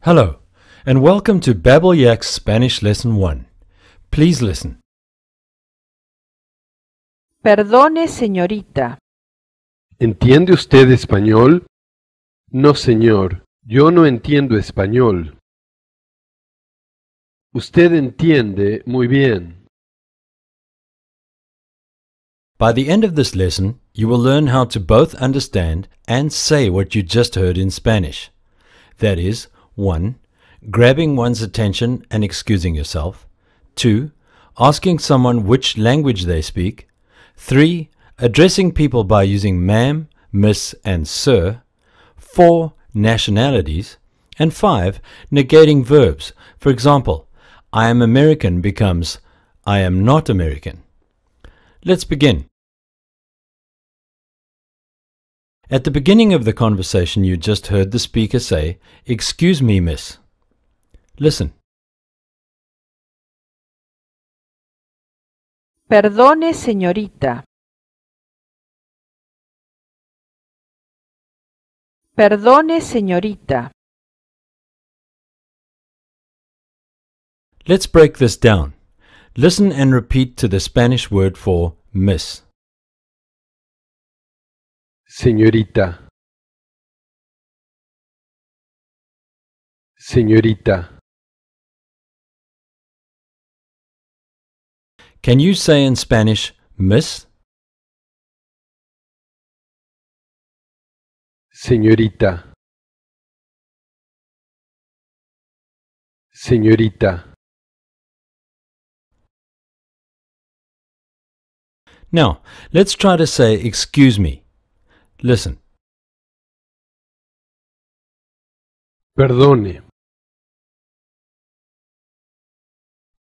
Hello, and welcome to Babble Yak's Spanish Lesson 1. Please listen. Perdone, señorita. ¿Entiende usted español? No, señor, yo no entiendo español. Usted entiende muy bien. By the end of this lesson, you will learn how to both understand and say what you just heard in Spanish. That is, 1. Grabbing one's attention and excusing yourself. 2. Asking someone which language they speak. 3. Addressing people by using ma'am, miss, and sir. 4. Nationalities. And 5. Negating verbs. For example, I am American becomes I am not American. Let's begin. At the beginning of the conversation, you just heard the speaker say, "Excuse me, miss." Listen. Perdone, señorita. Perdone, señorita. Let's break this down. Listen and repeat to the Spanish word for miss. Señorita. Señorita. Can you say in Spanish, miss? Señorita. Señorita. Now, let's try to say, excuse me. Listen. Perdone.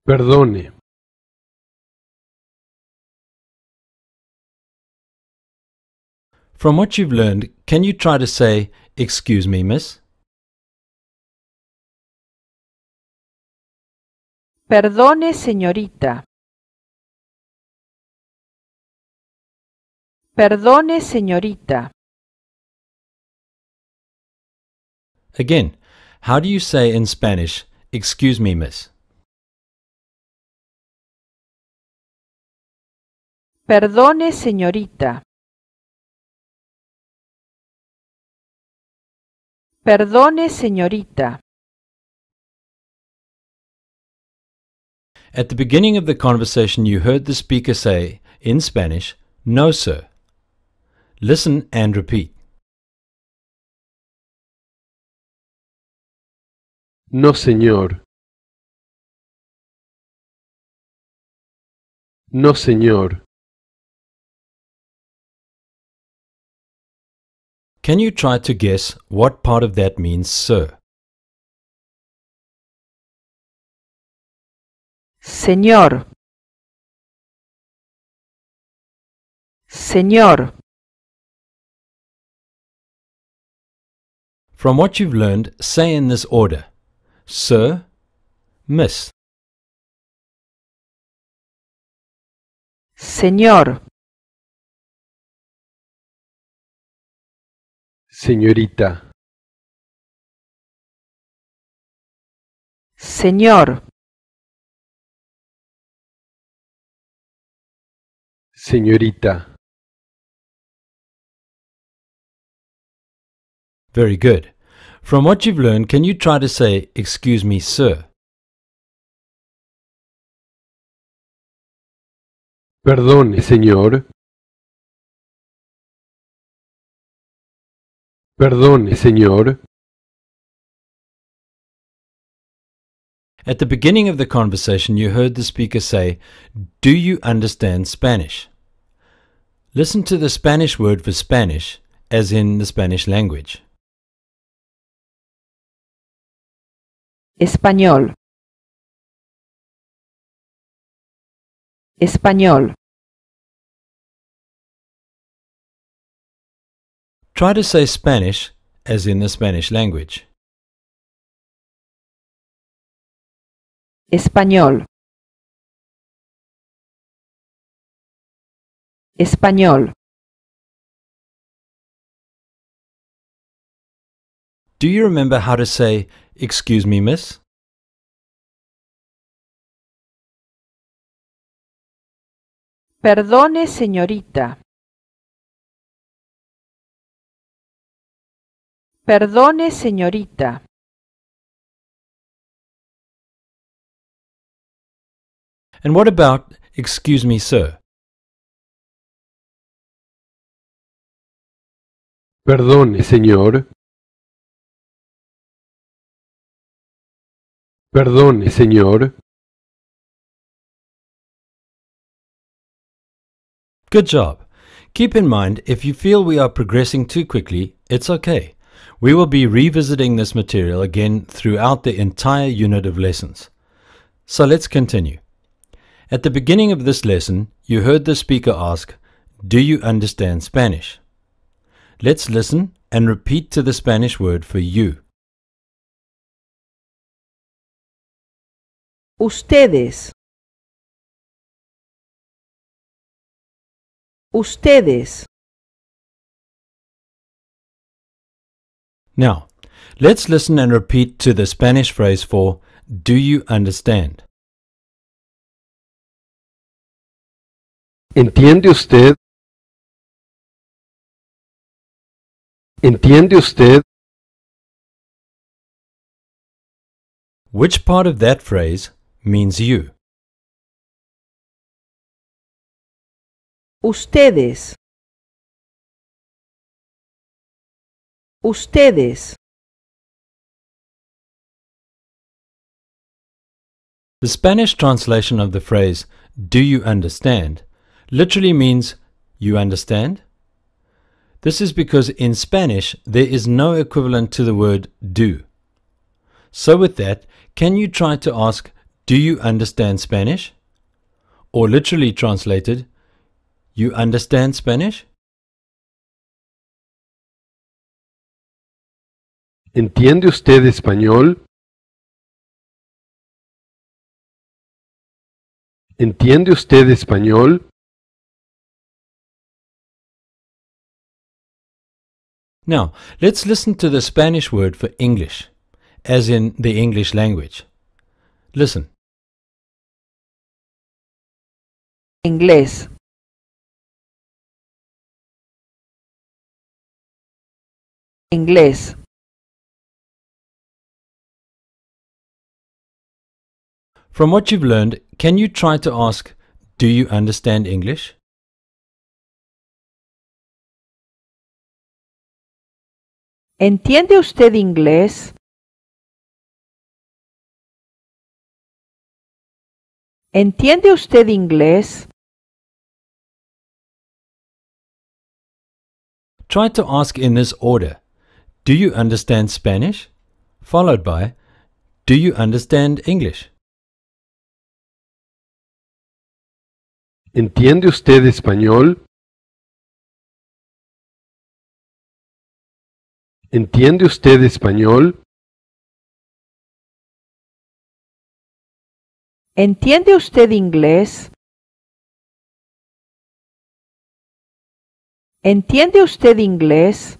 Perdone. From what you've learned, can you try to say, excuse me, miss? Perdone, señorita. Perdone, señorita. Again, how do you say in Spanish, excuse me, miss? Perdone, señorita. Perdone, señorita. At the beginning of the conversation, you heard the speaker say, in Spanish, no, sir. Listen and repeat. No, señor. No, señor. Can you try to guess what part of that means sir? Señor. Señor. From what you've learned, say in this order, sir, miss. Señor. Señorita. Señor. Señorita. Very good. From what you've learned, can you try to say, excuse me, sir? Perdone, señor. Perdone, señor. At the beginning of the conversation, you heard the speaker say, do you understand Spanish? Listen to the Spanish word for Spanish, as in the Spanish language. Español. Español. Try to say Spanish, as in the Spanish language. Español. Español. Do you remember how to say, "Excuse me, miss"? Perdone, señorita. Perdone, señorita. And what about, "Excuse me, sir"? Perdone, señor. Perdone, señor. Good job. Keep in mind, if you feel we are progressing too quickly, it's okay. We will be revisiting this material again throughout the entire unit of lessons. So let's continue. At the beginning of this lesson, you heard the speaker ask, "Do you understand Spanish?" Let's listen and repeat to the Spanish word for you. Ustedes. Ustedes. Now, let's listen and repeat to the Spanish phrase for "Do you understand?" ¿Entiende usted? ¿Entiende usted? Which part of that phrase means you? Ustedes. Ustedes. The Spanish translation of the phrase "Do you understand?" literally means "You understand?" This is because in Spanish there is no equivalent to the word do. So with that, can you try to ask, "Do you understand Spanish?" Or literally translated, "You understand Spanish?" ¿Entiende usted español? ¿Entiende usted español? Now, let's listen to the Spanish word for English, as in the English language. Listen. Inglés. Inglés. From what you've learned, can you try to ask, "Do you understand English?" ¿Entiende usted inglés? ¿Entiende usted inglés? Try to ask in this order. "Do you understand Spanish?" Followed by, "Do you understand English?" ¿Entiende usted español? ¿Entiende usted español? ¿Entiende usted inglés? ¿Entiende usted inglés?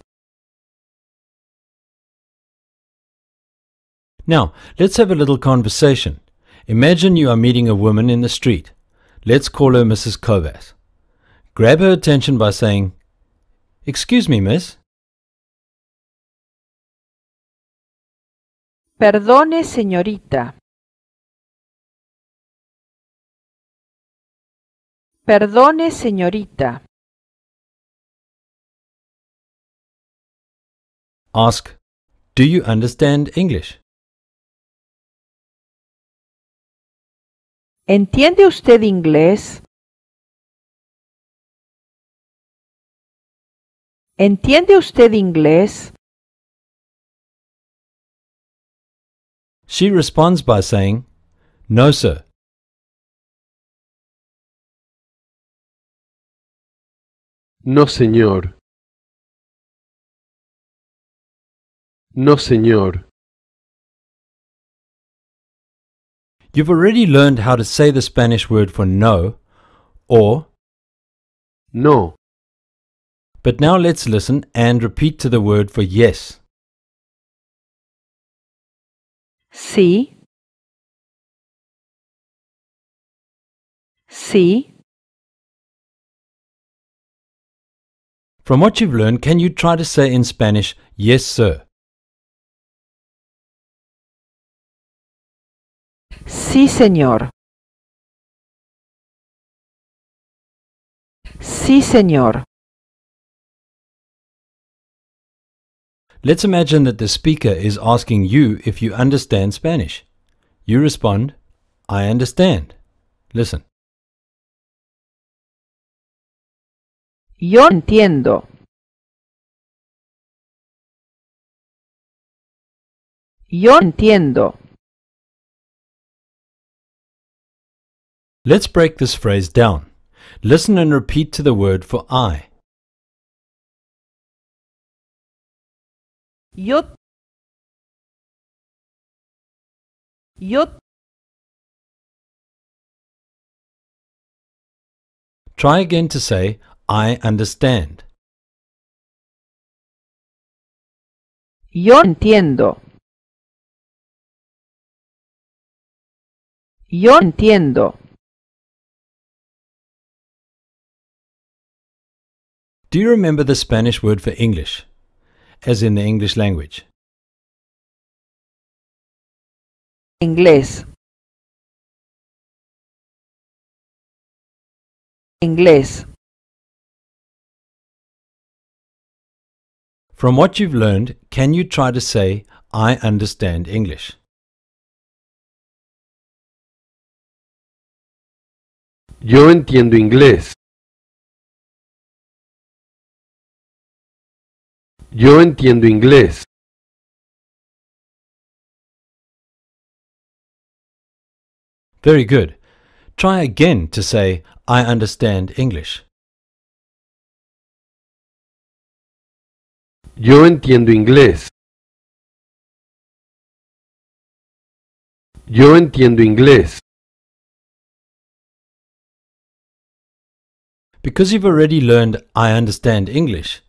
Now, let's have a little conversation. Imagine you are meeting a woman in the street. Let's call her Mrs. Kovas. Grab her attention by saying, "Excuse me, miss." Perdone, señorita. Perdone, señorita. Ask, "Do you understand English?" ¿Entiende usted inglés? ¿Entiende usted inglés? She responds by saying, "No, sir." No, señor. No, señor. You've already learned how to say the Spanish word for no, or, No. but now let's listen and repeat to the word for yes. Sí. Sí. From what you've learned, can you try to say in Spanish, yes, sir? Sí, señor. Sí, señor. Let's imagine that the speaker is asking you if you understand Spanish. You respond, I understand. Listen. Yo entiendo. Yo entiendo. Let's break this phrase down. Listen and repeat to the word for I. Yo. Yo. Try again to say, I understand. Yo entiendo. Yo entiendo. Do you remember the Spanish word for English, as in the English language? Inglés. Inglés. From what you've learned, can you try to say, I understand English? Yo entiendo inglés. Yo entiendo inglés. Very good. Try again to say, I understand English. Yo entiendo inglés. Yo entiendo inglés. Because you've already learned I understand English,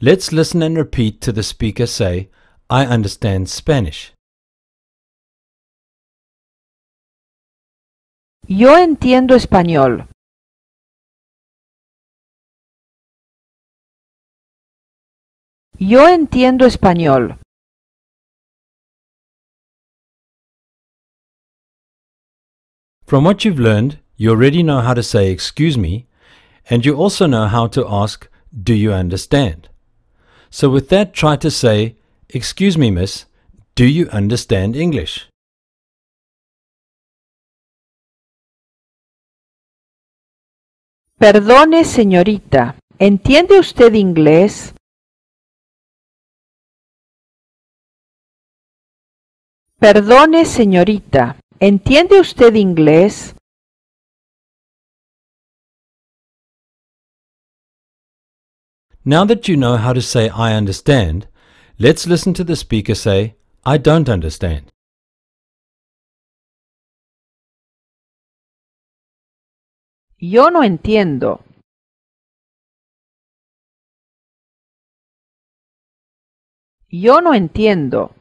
let's listen and repeat to the speaker say, I understand Spanish. Yo entiendo español. Yo entiendo español. From what you've learned, you already know how to say excuse me, and you also know how to ask, do you understand? So with that, try to say, excuse me, miss, do you understand English? Perdone, señorita. ¿Entiende usted inglés? Perdone, señorita. ¿Entiende usted inglés? Now that you know how to say I understand, let's listen to the speaker say, I don't understand. Yo no entiendo. Yo no entiendo.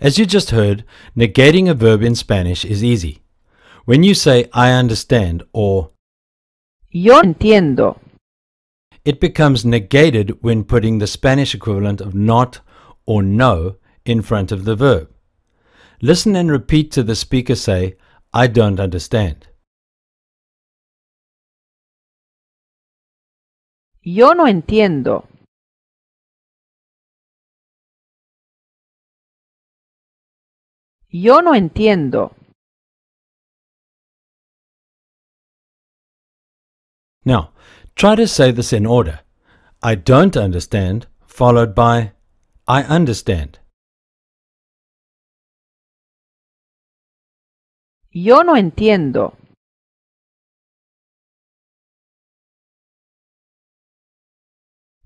As you just heard, negating a verb in Spanish is easy. When you say I understand or Yo entiendo. it becomes negated when putting the Spanish equivalent of not or no in front of the verb. Listen and repeat to the speaker say, I don't understand. Yo no entiendo. Yo no entiendo. Now, try to say this in order. I don't understand, followed by I understand. Yo no entiendo.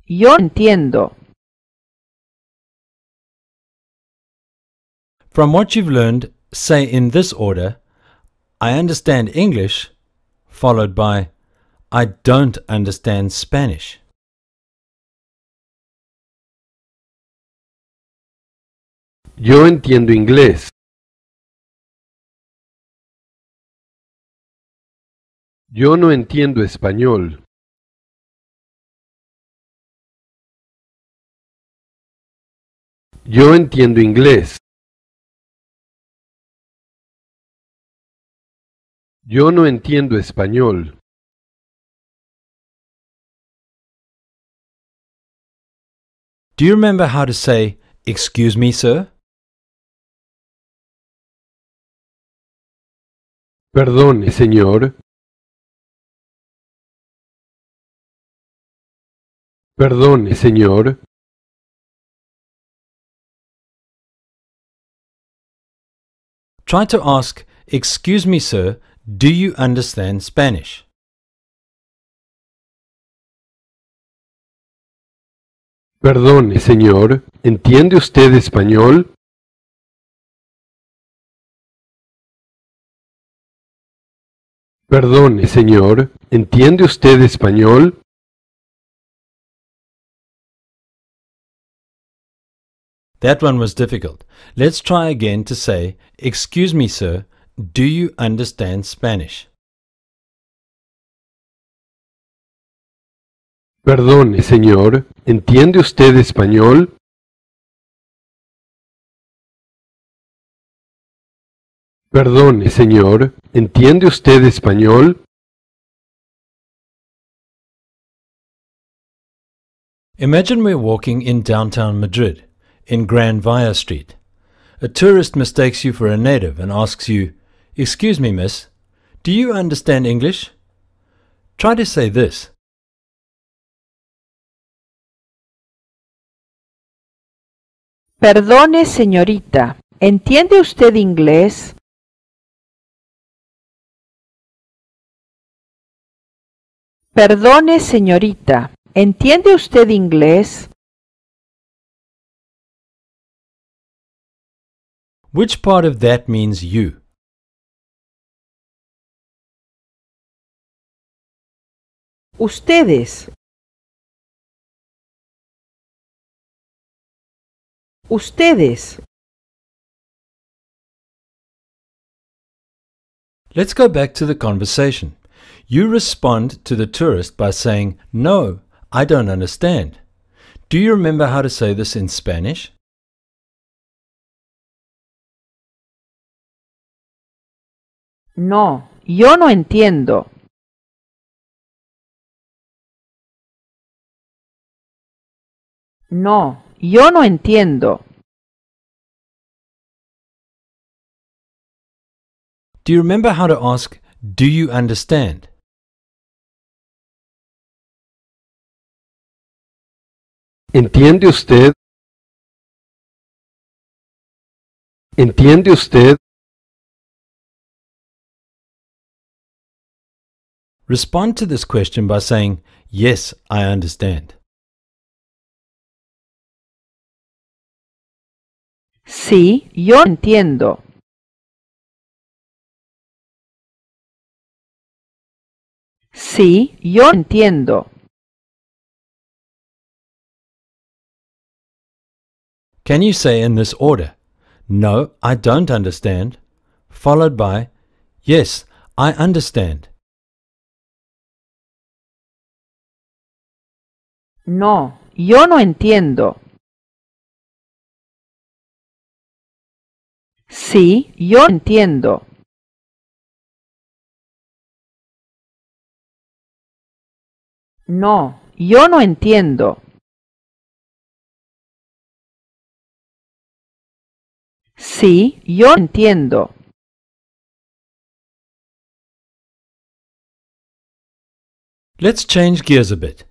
Yo entiendo. From what you've learned, say in this order, I understand English, followed by I don't understand Spanish. Yo entiendo inglés. Yo no entiendo español. Yo entiendo inglés. Yo no entiendo español. Do you remember how to say, "Excuse me, sir"? Perdone, señor. Perdone, señor. Try to ask, "Excuse me, sir, do you understand Spanish?" Perdone, señor. ¿Entiende usted español? Perdone, señor. ¿Entiende usted español? That one was difficult. Let's try again to say, "Excuse me, sir, do you understand Spanish?" Perdone, señor. ¿Entiende usted español? Perdone, señor. ¿Entiende usted español? Imagine we're walking in downtown Madrid, in Gran Via Street. A tourist mistakes you for a native and asks you, "Excuse me, miss, do you understand English?" Try to say this. Perdone, señorita. ¿Entiende usted inglés? Perdone, señorita. ¿Entiende usted inglés? Which part of that means you? Ustedes. Ustedes. Let's go back to the conversation. You respond to the tourist by saying, "No, I don't understand." Do you remember how to say this in Spanish? No, yo no entiendo. No, yo no entiendo. Do you remember how to ask, "Do you understand?" ¿Entiende usted? ¿Entiende usted? Respond to this question by saying, "Yes, I understand." Sí, yo entiendo. Sí, yo entiendo. Can you say in this order, "No, I don't understand," followed by, "Yes, I understand"? No, yo no entiendo. Sí, yo entiendo. No, yo no entiendo. Sí, yo entiendo. Let's change gears a bit.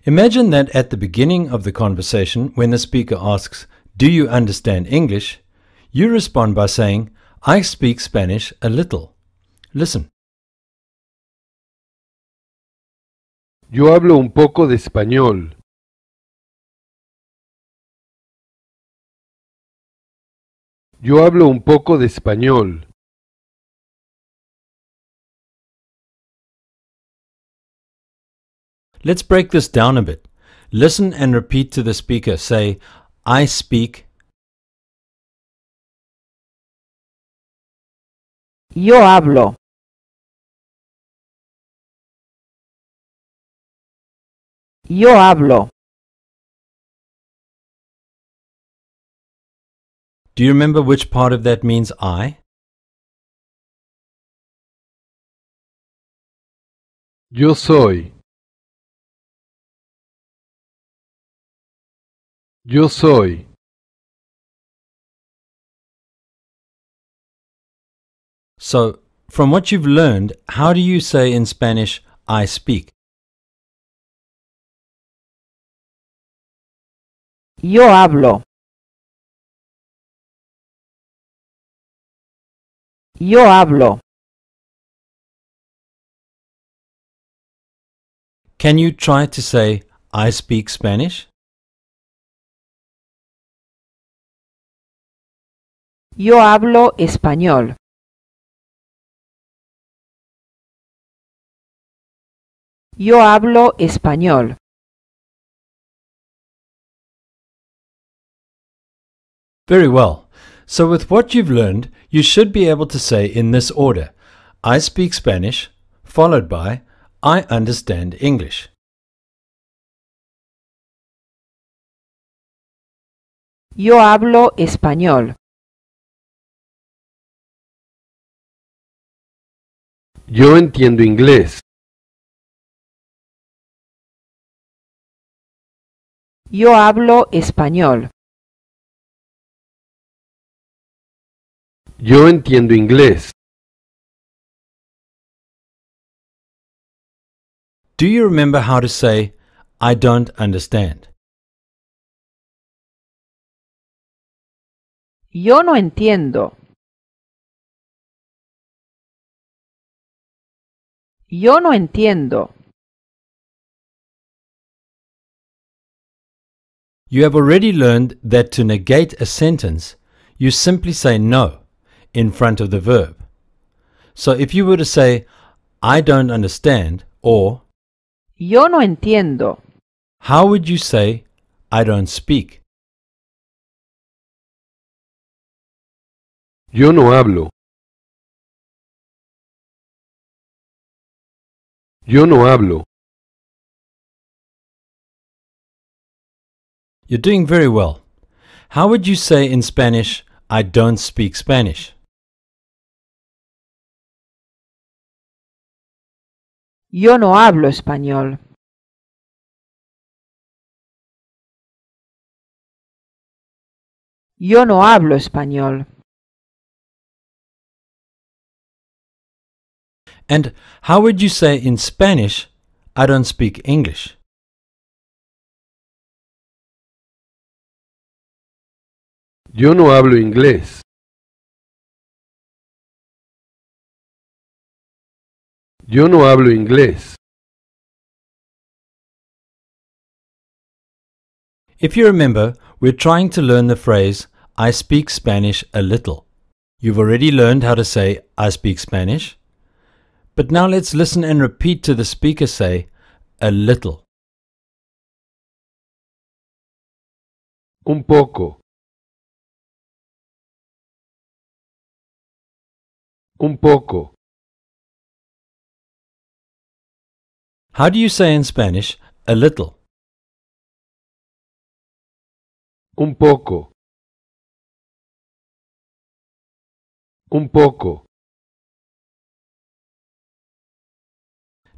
Imagine that at the beginning of the conversation, when the speaker asks, "Do you understand English?" you respond by saying, "I speak Spanish a little." Listen. Yo hablo un poco de español. Yo hablo un poco de español. Let's break this down a bit. Listen and repeat to the speaker. Say, "I speak." Yo hablo. Yo hablo. Do you remember which part of that means I? Yo soy. Yo soy. So, from what you've learned, how do you say in Spanish, I speak? Yo hablo. Yo hablo. Can you try to say, I speak Spanish? Yo hablo español. Yo hablo español. Very well. So with what you've learned, you should be able to say in this order, I speak Spanish, followed by, I understand English. Yo hablo español. Yo entiendo inglés. Yo hablo español. Yo entiendo inglés. Do you remember how to say, I don't understand? Yo no entiendo. Yo no entiendo. You have already learned that to negate a sentence, you simply say no in front of the verb. So if you were to say, I don't understand, or Yo no entiendo. how would you say, I don't speak? Yo no hablo. Yo no hablo. You're doing very well. How would you say in Spanish, I don't speak Spanish? Yo no hablo español. Yo no hablo español. And how would you say in Spanish, I don't speak English? Yo no hablo inglés. Yo no hablo inglés. If you remember, we're trying to learn the phrase, I speak Spanish a little. You've already learned how to say, I speak Spanish. But now let's listen and repeat to the speaker say, a little. Un poco. Un poco. How do you say in Spanish, a little? Un poco. Un poco.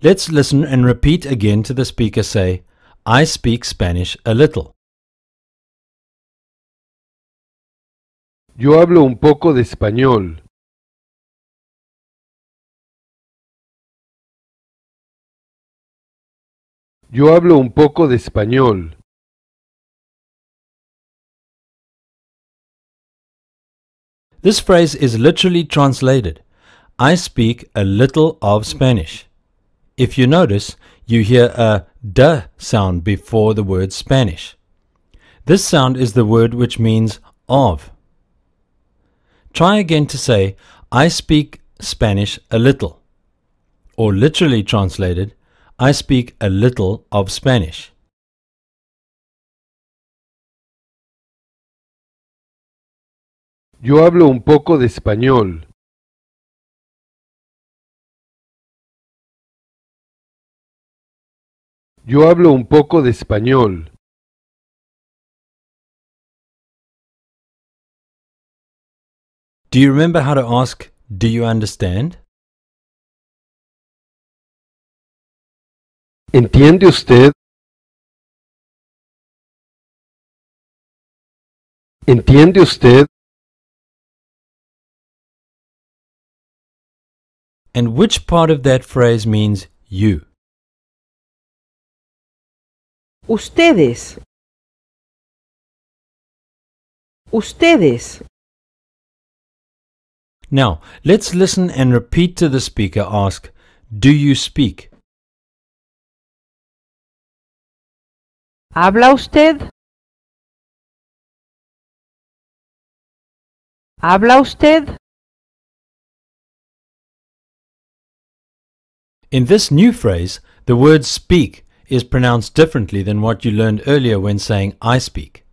Let's listen and repeat again to the speaker say, I speak Spanish a little. Yo hablo un poco de español. Yo hablo un poco de español. This phrase is literally translated, I speak a little of Spanish. If you notice, you hear a d sound before the word Spanish. This sound is the word which means of. Try again to say, I speak Spanish a little. Or literally translated, I speak a little of Spanish. Yo hablo un poco de español. Yo hablo un poco de español. Do you remember how to ask, do you understand? ¿Entiende usted? ¿Entiende usted? And which part of that phrase means you? Ustedes. Ustedes. Now, let's listen and repeat to the speaker ask, do you speak? ¿Habla usted? ¿Habla usted? In this new phrase, the word speak is pronounced differently than what you learned earlier when saying I speak.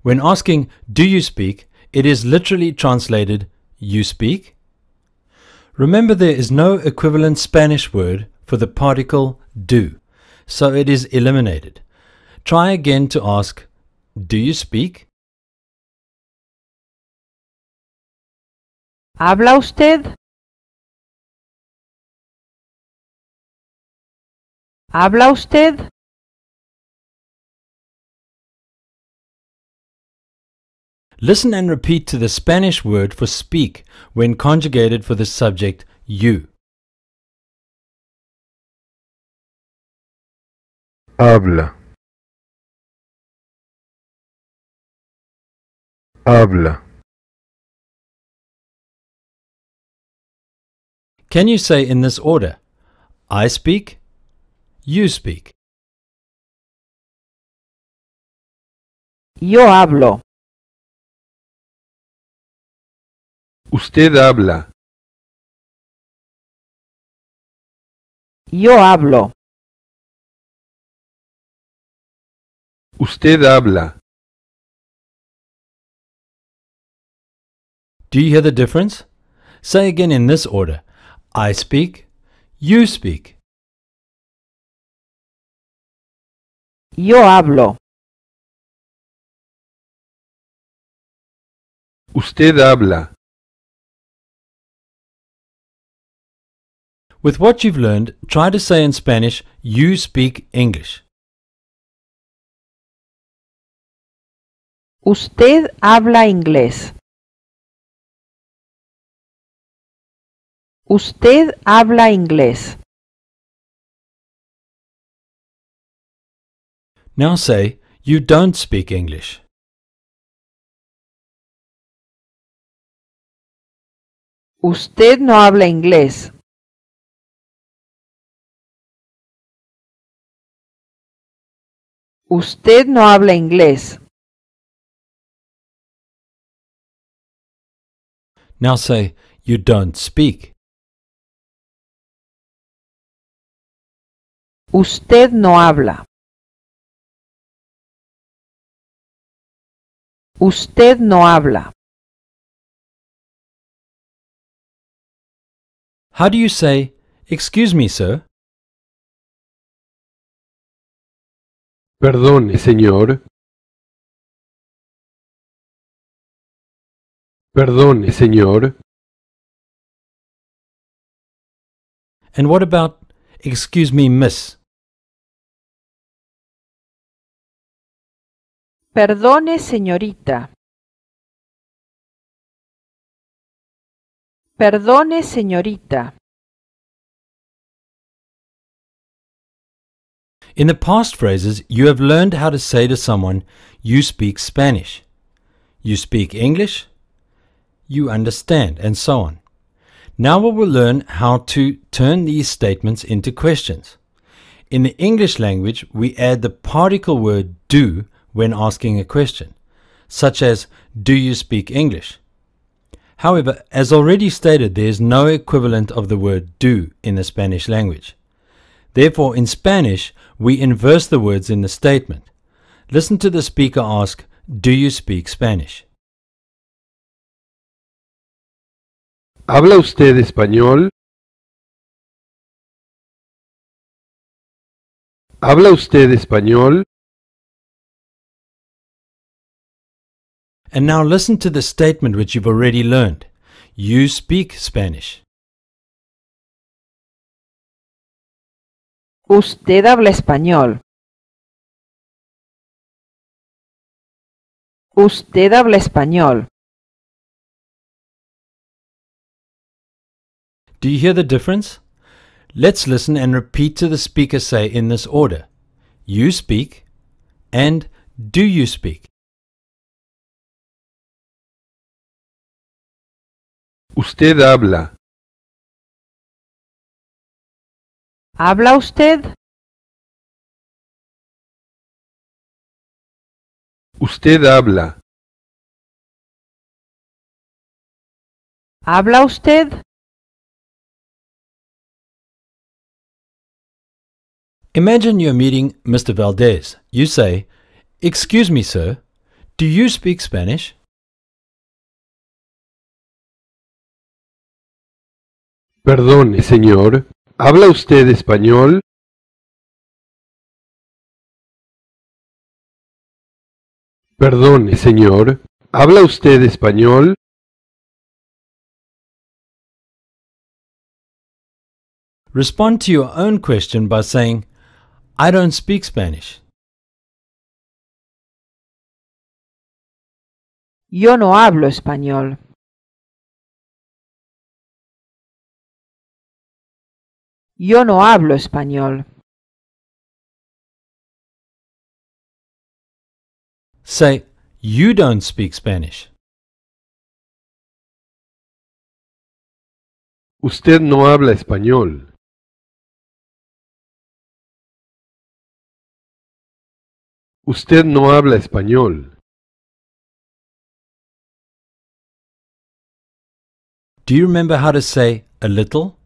When asking, do you speak, it is literally translated, you speak? Remember there is no equivalent Spanish word for the particle do, so it is eliminated. Try again to ask, do you speak? ¿Habla usted? ¿Habla usted? Listen and repeat to the Spanish word for speak when conjugated for the subject you. Habla. Habla. Can you say in this order, I speak, you speak? Yo hablo. Usted habla. Yo hablo. Usted habla. Do you hear the difference? Say again in this order, I speak, you speak. Yo hablo. Usted habla. With what you've learned, try to say in Spanish, you speak English. Usted habla inglés. Usted habla inglés. Now say, you don't speak English. Usted no habla inglés. Usted no habla inglés. Now say, you don't speak. Usted no habla. Usted no habla. How do you say, excuse me, sir? Perdone, señor. Perdone, señor. And what about, excuse me, miss? Perdone, señorita. Perdone, señorita. In the past phrases, you have learned how to say to someone, you speak Spanish, you speak English, you understand, and so on. Now we will learn how to turn these statements into questions. In the English language, we add the particle word do when asking a question, such as, do you speak English? However, as already stated, there is no equivalent of the word do in the Spanish language. Therefore, in Spanish, we inverse the words in the statement. Listen to the speaker ask, do you speak Spanish? ¿Habla usted español? ¿Habla usted español? And now listen to the statement which you've already learned. You speak Spanish. Usted habla español. Usted habla español. Do you hear the difference? Let's listen and repeat to the speaker say in this order. You speak and do you speak? Usted habla. ¿Habla usted? Usted habla. ¿Habla usted? Imagine you're meeting Mr. Valdez. You say, "Excuse me, sir, do you speak Spanish?" Perdone, señor. ¿Habla usted español? Perdone, señor. ¿Habla usted español? Respond to your own question by saying, "I don't speak Spanish." Yo no hablo español. Yo no hablo español. Say, "You don't speak Spanish." Usted no habla español. Usted no habla español. Do you remember how to say a little?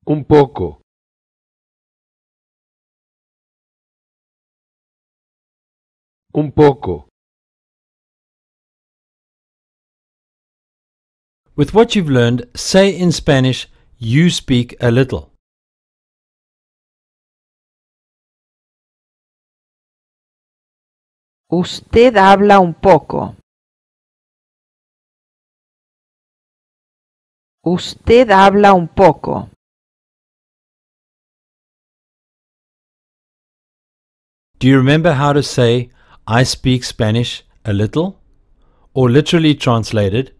Un poco. Un poco. With what you've learned, say in Spanish, "You speak a little." Usted habla un poco. Usted habla un poco. Do you remember how to say, "I speak Spanish a little"? Or literally translated,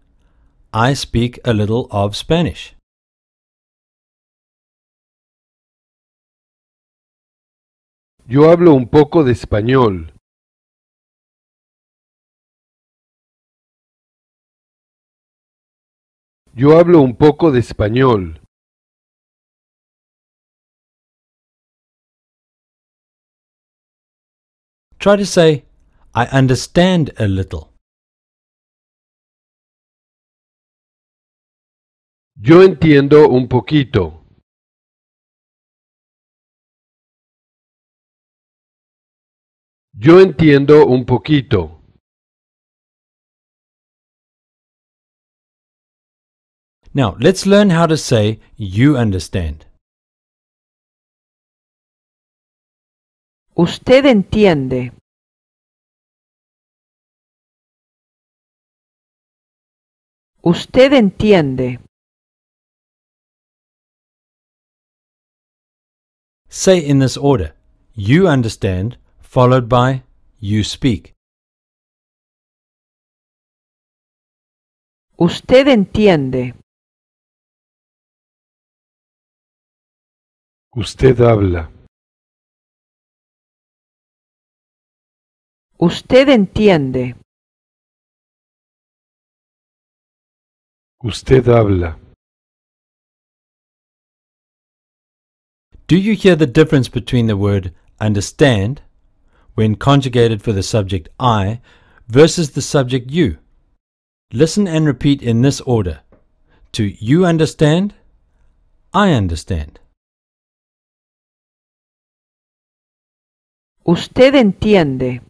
"I speak a little of Spanish." Yo hablo un poco de español. Yo hablo un poco de español. Try to say, "I understand a little." Yo entiendo un poquito. Yo entiendo un poquito. Now, let's learn how to say, "You understand." Usted entiende. Usted entiende. Say in this order, "You understand," followed by "You speak." Usted entiende. Usted habla. Usted entiende. Usted habla. Do you hear the difference between the word understand, when conjugated for the subject I, versus the subject you? Listen and repeat in this order. To "you understand," "I understand." Usted entiende.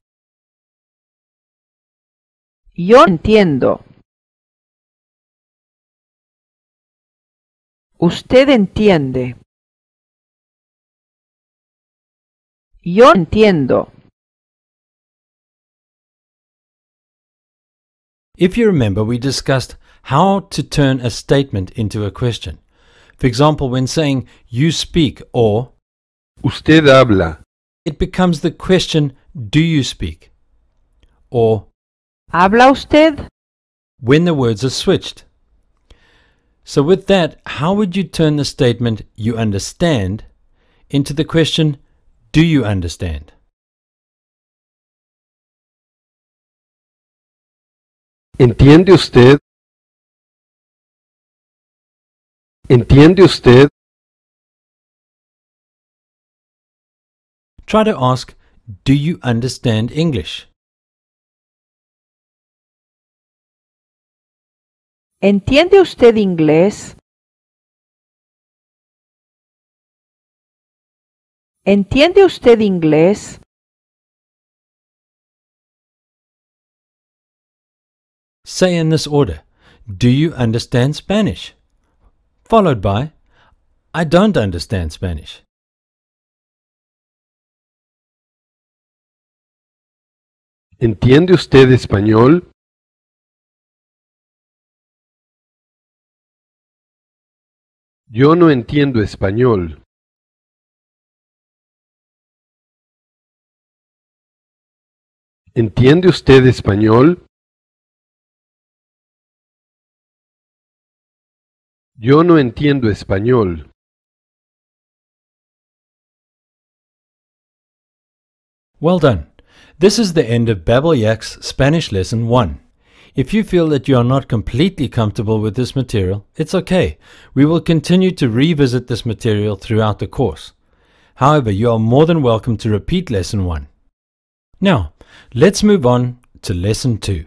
Yo entiendo. Usted entiende. Yo entiendo. If you remember, we discussed how to turn a statement into a question. For example, when saying you speak or Usted habla. it becomes the question, do you speak? Or ¿Habla usted? when the words are switched. So with that, how would you turn the statement you understand into the question, do you understand? ¿Entiende usted? ¿Entiende usted? Try to ask, do you understand English? ¿Entiende usted inglés? ¿Entiende usted inglés? Say in this order, do you understand Spanish? Followed by, I don't understand Spanish. ¿Entiende usted español? Yo no entiendo español. ¿Entiende usted español? Yo no entiendo español. Well done. This is the end of Babelyak's Spanish Lesson 1. If you feel that you are not completely comfortable with this material, it's okay. We will continue to revisit this material throughout the course. However, you are more than welcome to repeat Lesson 1. Now, let's move on to Lesson 2.